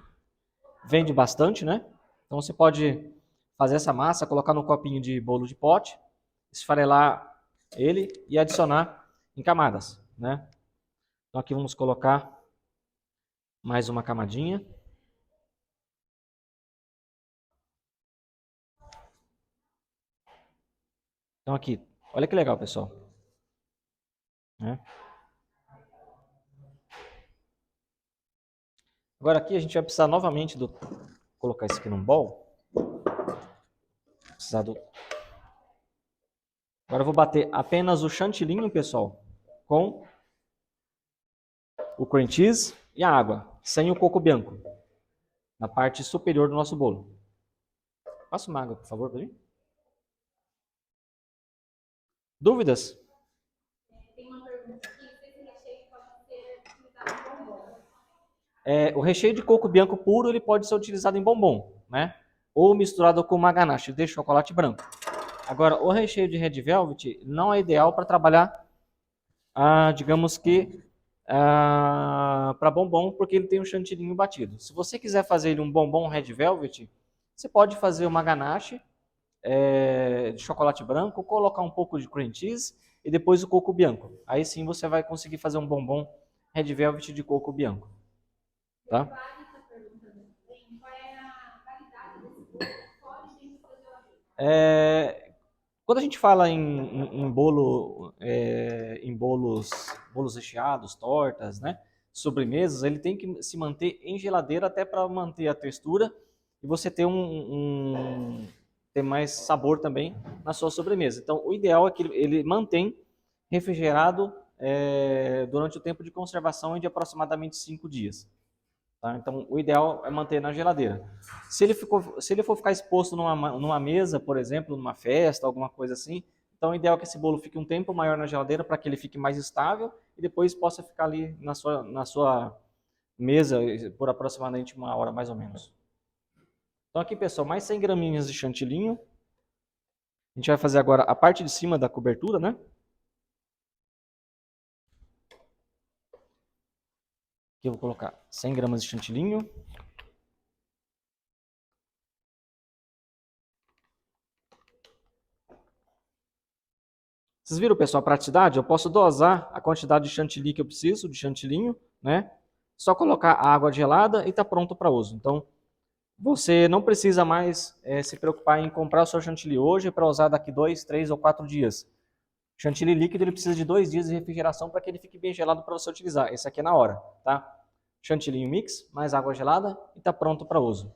Speaker 1: vende bastante, né? Então você pode fazer essa massa, colocar no copinho de bolo de pote, esfarelar ele e adicionar em camadas, né? Então aqui vamos colocar mais uma camadinha. Então aqui, olha que legal, pessoal. Né? Agora aqui a gente vai precisar novamente colocar isso aqui num bowl. Agora eu vou bater apenas o chantilinho, pessoal, com o cream cheese e a água, sem o coco bianco, na parte superior do nosso bolo. Passa uma água, por favor, para mim. Dúvidas?
Speaker 2: Tem uma pergunta aqui, se esse recheio pode ser utilizado em bombom.
Speaker 1: O recheio de coco bianco puro ele pode ser utilizado em bombom, né? Ou misturado com uma ganache de chocolate branco. Agora, o recheio de Red Velvet não é ideal para trabalhar, digamos que, para bombom, porque ele tem um chantilly batido. Se você quiser fazer ele um bombom Red Velvet, você pode fazer uma ganache de chocolate branco, colocar um pouco de cream cheese e depois o coco bianco. Aí sim você vai conseguir fazer um bombom Red Velvet de coco bianco. Tá?
Speaker 2: Qual é a validade desse bolo fora e dentro da geladeira?
Speaker 1: Quando a gente fala em bolos recheados, tortas, né, sobremesas, ele tem que se manter em geladeira até para manter a textura e você ter ter mais sabor também na sua sobremesa. Então, o ideal é que ele mantém refrigerado durante o tempo de conservação de aproximadamente 5 dias. Tá? Então, o ideal é manter na geladeira. Se ele for ficar exposto numa mesa, por exemplo, numa festa, alguma coisa assim, então o ideal é que esse bolo fique um tempo maior na geladeira para que ele fique mais estável e depois possa ficar ali na sua mesa por aproximadamente 1 hora, mais ou menos. Então aqui, pessoal, mais 100 graminhas de chantilly. A gente vai fazer agora a parte de cima da cobertura, né? Aqui eu vou colocar 100 gramas de chantilly. Vocês viram, pessoal, a praticidade? Eu posso dosar a quantidade de chantilly que eu preciso, de chantilly, né? Só colocar a água gelada e está pronto para uso. Então, você não precisa mais se preocupar em comprar o seu chantilly hoje para usar daqui 2, 3 ou 4 dias. Chantilly líquido ele precisa de 2 dias de refrigeração para que ele fique bem gelado para você utilizar. Esse aqui é na hora, tá? Chantilly mix, mais água gelada e está pronto para uso.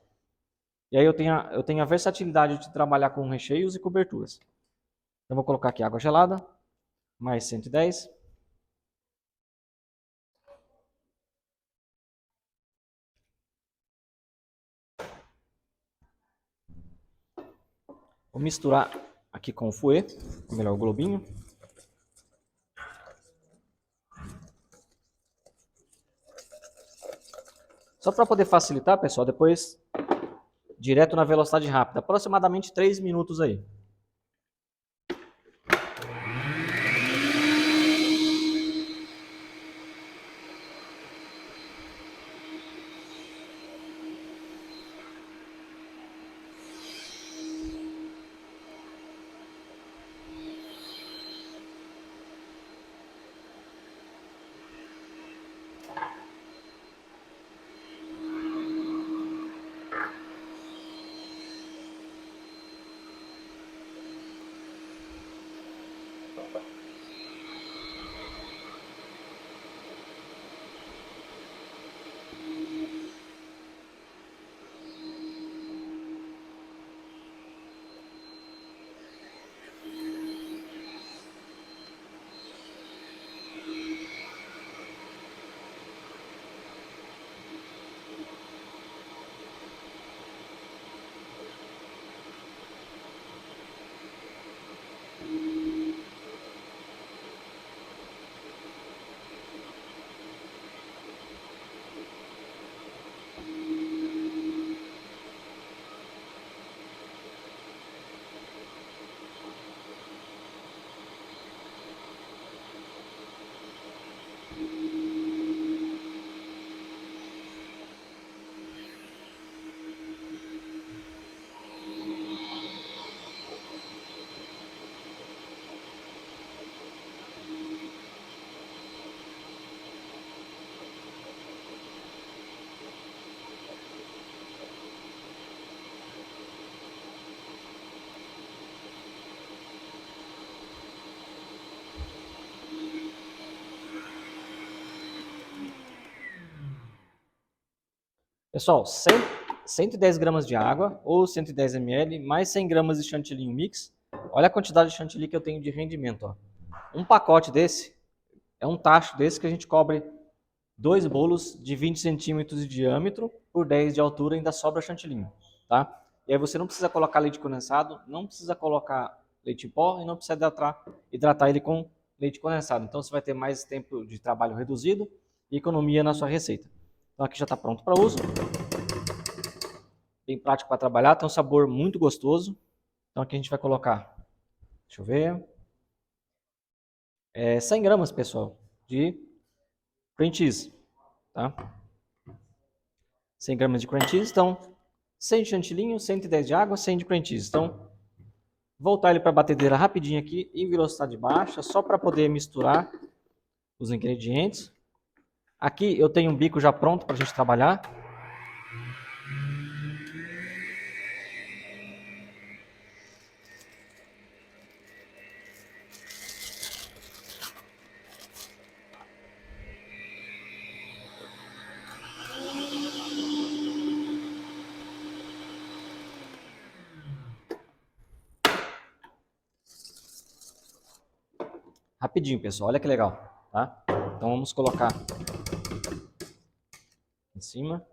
Speaker 1: E aí eu tenho a versatilidade de trabalhar com recheios e coberturas. Então vou colocar aqui água gelada, mais 110. Vou misturar aqui com o fouet, ou melhor, o globinho. Só para poder facilitar, pessoal, depois direto na velocidade rápida, aproximadamente 3 minutos aí. Pessoal, 110 gramas de água ou 110 ml, mais 100 gramas de chantilly mix. Olha a quantidade de chantilly que eu tenho de rendimento. Ó. Um pacote desse, é um tacho desse que a gente cobre 2 bolos de 20 centímetros de diâmetro por 10 de altura, ainda sobra chantilly, tá? E aí você não precisa colocar leite condensado, não precisa colocar leite em pó e não precisa hidratar ele com leite condensado. Então você vai ter mais tempo de trabalho reduzido e economia na sua receita. Então aqui já está pronto para uso. Bem prático para trabalhar, tem um sabor muito gostoso. Então aqui a gente vai colocar, deixa eu ver, 100 gramas, pessoal, de cream cheese, tá? 100 gramas de cream cheese, então 100 de chantilly, 110 de água, 100 de cream cheese. Então, voltar ele para a batedeira rapidinho aqui, em velocidade baixa, só para poder misturar os ingredientes. Aqui eu tenho um bico já pronto para a gente trabalhar. Rapidinho, pessoal, olha que legal, tá? Então vamos colocar em cima.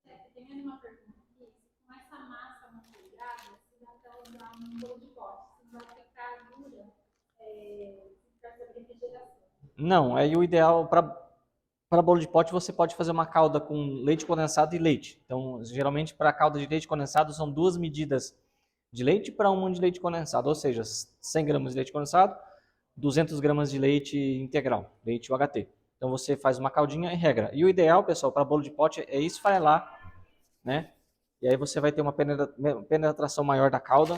Speaker 2: Tem uma pergunta aqui, com essa massa manteigada, se dá para usar um bolo de pote, se vai ficar dura, para fazer refrigeração.
Speaker 1: Não, aí o ideal para bolo de pote você pode fazer uma calda com leite condensado e leite. Então, geralmente para calda de leite condensado são 2 medidas de leite para 1 de leite condensado, ou seja, 100 gramas de leite condensado, 200 gramas de leite integral, leite UHT. Então você faz uma caldinha e regra. E o ideal, pessoal, para bolo de pote é esfarelar, né? E aí você vai ter uma penetração maior da calda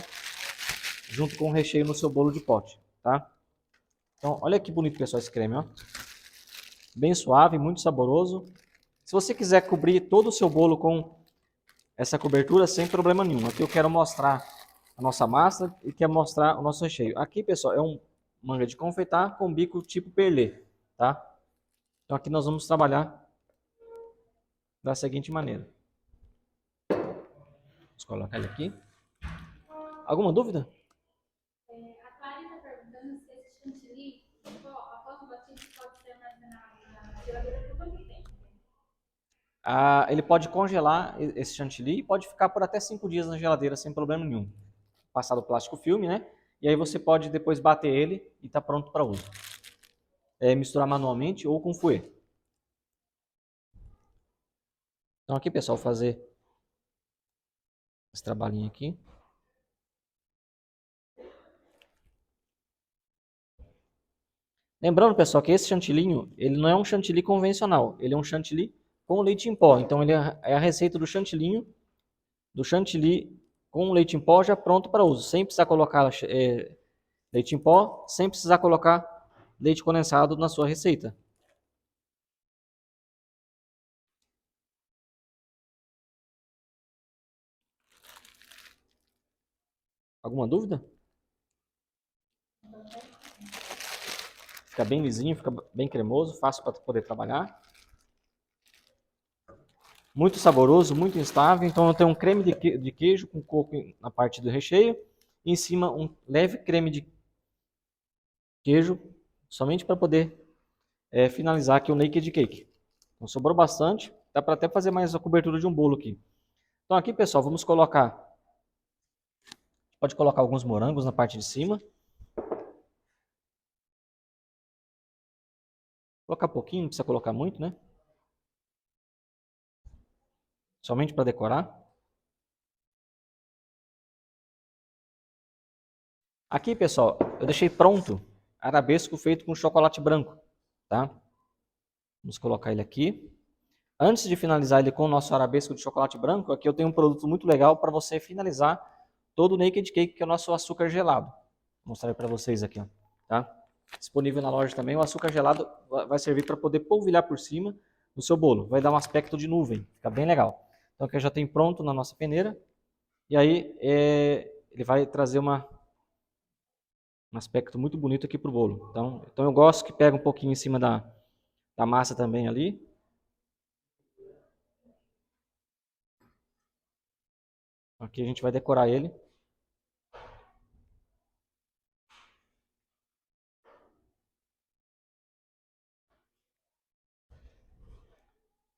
Speaker 1: junto com o recheio no seu bolo de pote, tá? Então, olha que bonito, pessoal, esse creme, ó. Bem suave, muito saboroso. Se você quiser cobrir todo o seu bolo com essa cobertura, sem problema nenhum. Aqui eu quero mostrar a nossa massa e quero mostrar o nosso recheio. Aqui, pessoal, é um manga de confeitar com bico tipo perlê, tá? Então aqui nós vamos trabalhar da seguinte maneira. Vamos colocar ele aqui. Alguma dúvida?
Speaker 2: A Clara está perguntando se esse chantilly, após o batido, pode ser armazenado na geladeira por quanto tempo?
Speaker 1: Ele pode congelar esse chantilly e pode ficar por até 5 dias na geladeira sem problema nenhum. Passar o plástico filme, né? E aí você pode depois bater ele e está pronto para uso. Misturar manualmente ou com fouet. Então aqui, pessoal, fazer esse trabalhinho aqui. Lembrando, pessoal, que esse chantilly, ele não é um chantilly convencional, ele é um chantilly com leite em pó. Então ele é a receita do chantilly com leite em pó já pronto para uso, sem precisar colocar leite em pó, sem precisar colocar leite condensado na sua receita. Alguma dúvida? Fica bem lisinho, fica bem cremoso, fácil para poder trabalhar. Muito saboroso, muito instável. Então eu tenho um creme de queijo com coco na parte do recheio. E em cima um leve creme de queijo, somente para poder finalizar aqui o naked cake. Então sobrou bastante, dá para até fazer mais a cobertura de um bolo aqui. Então aqui, pessoal, vamos colocar, pode colocar alguns morangos na parte de cima. Colocar pouquinho, não precisa colocar muito, né? Somente para decorar. Aqui, pessoal, eu deixei pronto arabesco feito com chocolate branco, tá? Vamos colocar ele aqui. Antes de finalizar ele com o nosso arabesco de chocolate branco, aqui eu tenho um produto muito legal para você finalizar todo o naked cake, que é o nosso açúcar gelado. Vou mostrar para vocês aqui, ó, tá? Disponível na loja também. O açúcar gelado vai servir para poder polvilhar por cima do seu bolo. Vai dar um aspecto de nuvem, fica bem legal. Então aqui já tem pronto na nossa peneira. E aí ele vai trazer um aspecto muito bonito aqui para o bolo. Então eu gosto que pega um pouquinho em cima da massa também ali. Aqui a gente vai decorar ele.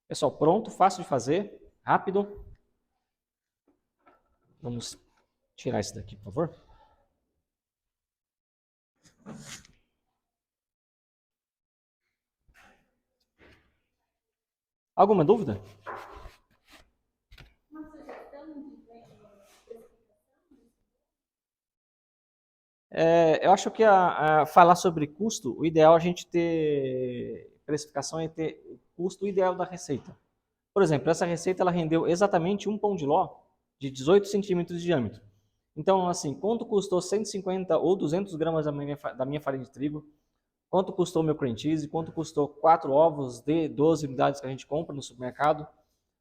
Speaker 1: Pessoal, pronto, fácil de fazer, rápido. Vamos tirar isso daqui, por favor. Alguma dúvida?
Speaker 2: Uma sugestão de precificação?
Speaker 1: Eu acho que falar sobre custo, o ideal é a gente ter precificação e ter o custo ideal da receita. Por exemplo, essa receita ela rendeu exatamente um pão de ló de 18 centímetros de diâmetro. Então, assim, quanto custou 150 ou 200 gramas da minha farinha de trigo? Quanto custou meu cream cheese? Quanto custou 4 ovos de 12 unidades que a gente compra no supermercado?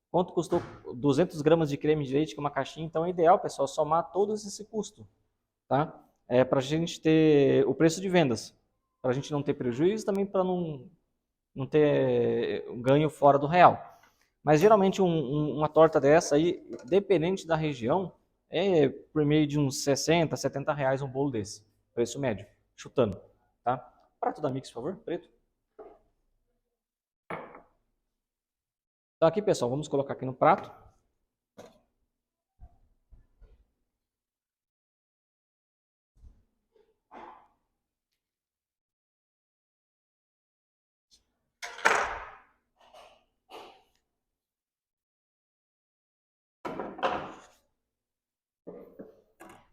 Speaker 1: Quanto custou 200 gramas de creme de leite, que é uma caixinha? Então, é ideal, pessoal, somar todo esse custo, tá? Para a gente ter o preço de vendas, para a gente não ter prejuízo, também para não ter um ganho fora do real. Mas geralmente uma torta dessa aí, dependente da região, é por meio de uns 60, 70 reais um bolo desse, preço médio, chutando, tá? Prato da Mix, por favor, preto. Então aqui, pessoal, vamos colocar aqui no prato.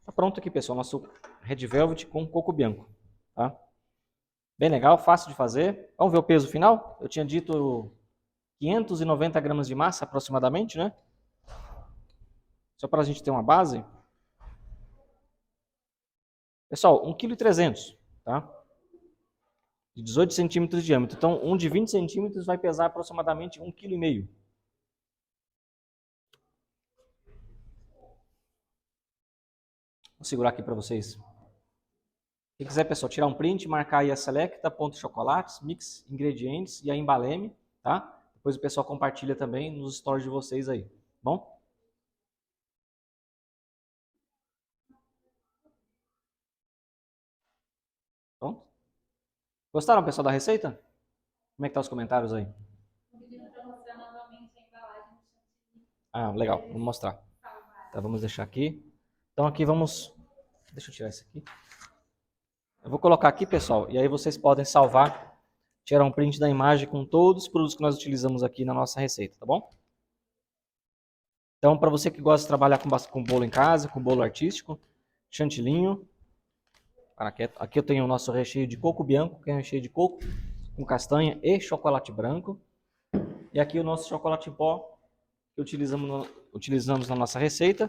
Speaker 1: Tá pronto aqui, pessoal, nosso Red Velvet com coco bianco, tá? Bem legal, fácil de fazer. Vamos ver o peso final? Eu tinha dito 590 gramas de massa aproximadamente, né? Só para a gente ter uma base. Pessoal, 1,3 kg, tá? De 18 centímetros de diâmetro. Então, um de 20 centímetros vai pesar aproximadamente 1,5 kg. Vou segurar aqui para vocês. Quem quiser, pessoal, tirar um print, marcar aí a Selecta, ponto chocolates, mix, ingredientes e a Embaleme, tá? Depois o pessoal compartilha também nos stories de vocês aí, bom? Pronto? Gostaram, pessoal, da receita? Como é que tá os comentários aí?
Speaker 2: Pedindo para mostrar novamente a embalagem do chantilly.
Speaker 1: Ah, legal, vamos mostrar. Tá, vamos deixar aqui. Então aqui vamos... Deixa eu tirar isso aqui. Eu vou colocar aqui, pessoal, e aí vocês podem salvar, tirar um print da imagem com todos os produtos que nós utilizamos aqui na nossa receita, tá bom? Então, para você que gosta de trabalhar com bolo em casa, com bolo artístico, chantilinho. Aqui eu tenho o nosso recheio de coco bianco, que é um recheio de coco com castanha e chocolate branco. E aqui o nosso chocolate em pó, que utilizamos na nossa receita.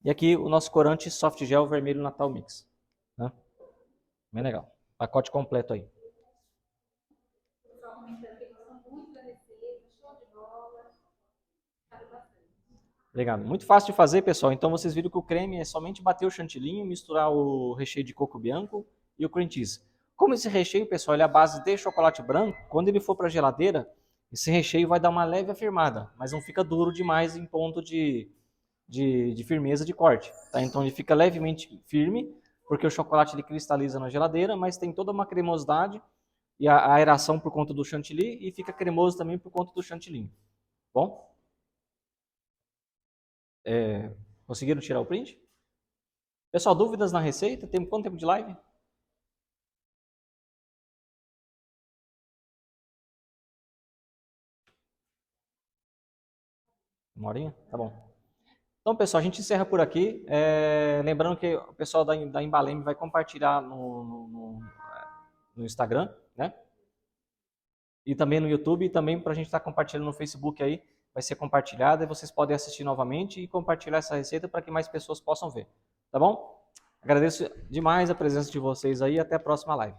Speaker 1: E aqui o nosso corante soft gel vermelho Natal Mix. Né? Bem legal. Pacote completo aí.
Speaker 2: O pessoal comentando que gostam muito da receita, show de bola. Sabe bastante.
Speaker 1: Obrigado. Muito fácil de fazer, pessoal. Então vocês viram que o creme é somente bater o chantilly, misturar o recheio de coco bianco e o cream cheese. Como esse recheio, pessoal, ele é a base de chocolate branco, quando ele for para a geladeira, esse recheio vai dar uma leve afirmada, mas não fica duro demais em ponto de firmeza de corte. Tá? Então ele fica levemente firme, porque o chocolate ele cristaliza na geladeira, mas tem toda uma cremosidade e a aeração por conta do chantilly e fica cremoso também por conta do chantilly. Bom? Conseguiram tirar o print? Pessoal, dúvidas na receita? Tem quanto tempo de live? Uma horinha? Tá bom. Então, pessoal, a gente encerra por aqui. Lembrando que o pessoal da Embaleme vai compartilhar no Instagram, né? E também no YouTube, e também para a gente estar compartilhando no Facebook aí, vai ser compartilhada e vocês podem assistir novamente e compartilhar essa receita para que mais pessoas possam ver. Tá bom? Agradeço demais a presença de vocês aí e até a próxima live.